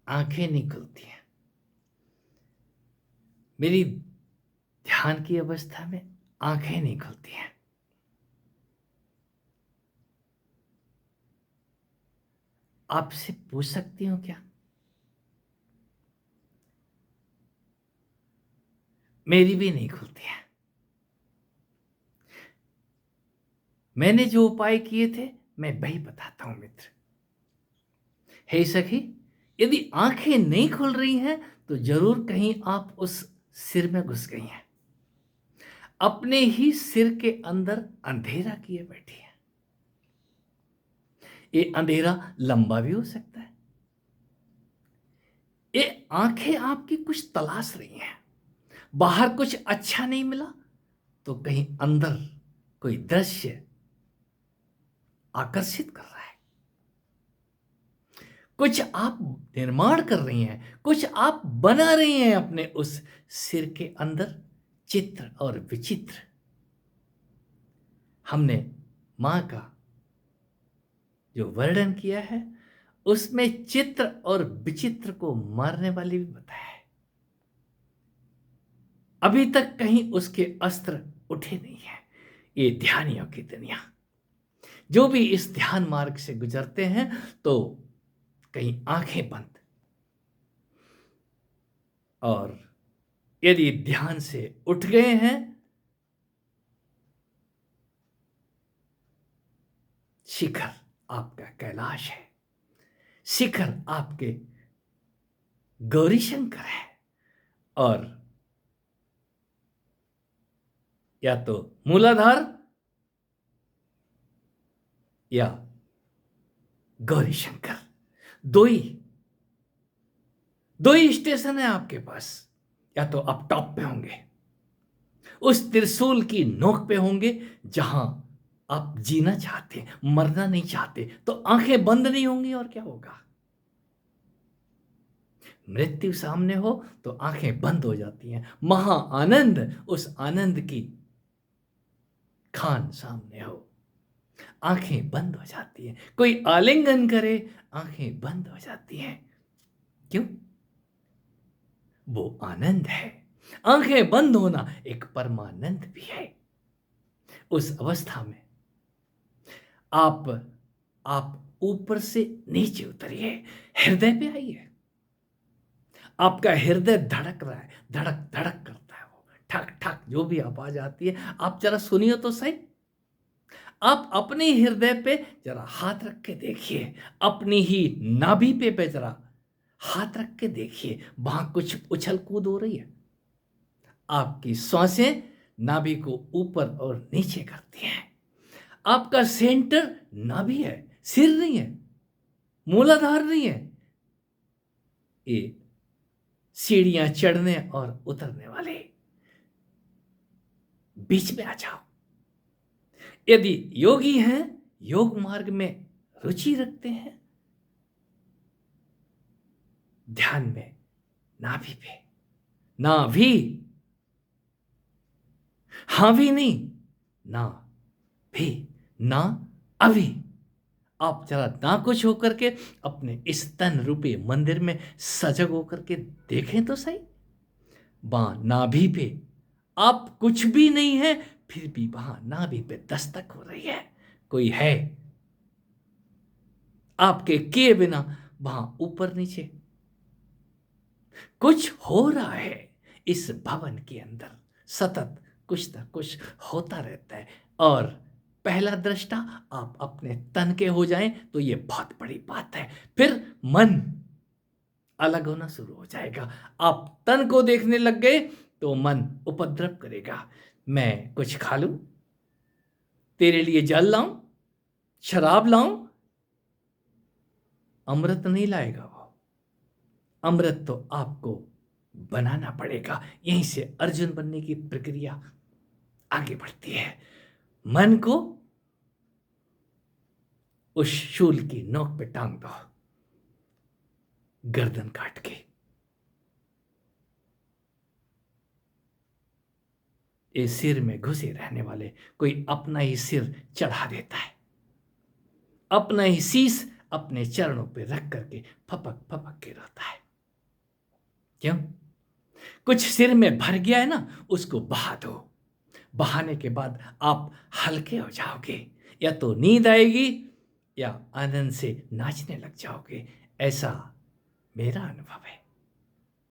आंखें नहीं खुलती हैं। मेरी ध्यान की अवस्था में आंखें नहीं खुलती हैं। आपसे पूछ सकती हूँ क्या? मेरी भी नहीं खुलती है। मैंने जो उपाय किए थे मैं वही बताता हूं मित्र। हे सखी, यदि आंखें नहीं खुल रही हैं तो जरूर कहीं आप उस सिर में घुस गई हैं। अपने ही सिर के अंदर अंधेरा किए बैठी है। ये अंधेरा लंबा भी हो सकता है। ये आंखें आपकी कुछ तलाश रही हैं। बाहर कुछ अच्छा नहीं मिला तो कहीं अंदर कोई दृश्य आकर्षित कर रहा है। कुछ आप निर्माण कर रही हैं, कुछ आप बना रही हैं अपने उस सिर के अंदर, चित्र और विचित्र। हमने मां का जो वर्णन किया है उसमें चित्र और विचित्र को मारने वाली भी बताया है। अभी तक कहीं उसके अस्त्र उठे नहीं है। ये ध्यानियों की दुनिया, जो भी इस ध्यान मार्ग से गुजरते हैं तो कहीं आंखें बंद, और यदि ध्यान से उठ गए हैं, शिखर आपका कैलाश है, शिखर आपके गौरीशंकर है, और या तो मूलाधार या गौरीशंकर, दो ही दो ही स्टेशन है आपके पास। या तो आप टॉप पे होंगे, उस त्रिशूल की नोक पे होंगे जहां आप जीना चाहते, मरना नहीं चाहते, तो आंखें बंद नहीं होंगी और क्या होगा? मृत्यु सामने हो तो आंखें बंद हो जाती हैं। महा आनंद, उस आनंद की खान सामने हो, आंखें बंद हो जाती हैं। कोई आलिंगन करे, आंखें बंद हो जाती हैं। क्यों? वो आनंद है। आंखें बंद होना एक परमानंद भी है। उस अवस्था में आप आप ऊपर से नीचे उतरिए, हृदय पे आइए। आपका हृदय धड़क रहा है, धड़क धड़क करता है, वो ठक ठक जो भी आवाज आती है आप जरा सुनिए तो सही। आप अपने हृदय पे जरा हाथ रख के देखिए, अपनी ही नाभि पे जरा हाथ रख के देखिए, वहां कुछ उछल कूद हो रही है। आपकी सांसें नाभि को ऊपर और नीचे करती हैं। आपका सेंटर नाभि है, सिर नहीं है, मूलाधार नहीं है। ये सीढ़ियां चढ़ने और उतरने वाले, बीच में आ जाओ। यदि योगी हैं, योग मार्ग में रुचि रखते हैं, ध्यान में नाभि पे, नाभि, हाँ भी नहीं, ना भी, ना अभी। आप जरा ना कुछ होकर के अपने इस तन रूपी मंदिर में सजग होकर के देखें तो सही। वहां नाभि पे आप कुछ भी नहीं है, फिर भी वहां नाभि पे दस्तक हो रही है, कोई है आपके किए बिना वहां ऊपर नीचे कुछ हो रहा है। इस भवन के अंदर सतत कुछ ना कुछ होता रहता है, और पहला दृष्टा आप अपने तन के हो जाएं तो ये बहुत बड़ी बात है। फिर मन अलग होना शुरू हो जाएगा। आप तन को देखने लग गए तो मन उपद्रव करेगा। मैं कुछ खा लूं, तेरे लिए जल लाऊं, शराब लाऊं, अमृत नहीं लाएगा वो। अमृत तो आपको बनाना पड़ेगा। यहीं से अर्जुन बनने की प्रक्रिया आगे बढ़ती है। मन को उस शूल की नोक पे टांग दो, गर्दन काट के। ये सिर में घुसे रहने वाले कोई अपना ही सिर चढ़ा देता है, अपना ही शीश अपने चरणों पे रख करके फपक फपक के रोता है। क्यों? कुछ सिर में भर गया है ना, उसको बहा दो। बहाने के बाद आप हल्के हो जाओगे, या तो नींद आएगी या आनंद से नाचने लग जाओगे। ऐसा मेरा अनुभव है।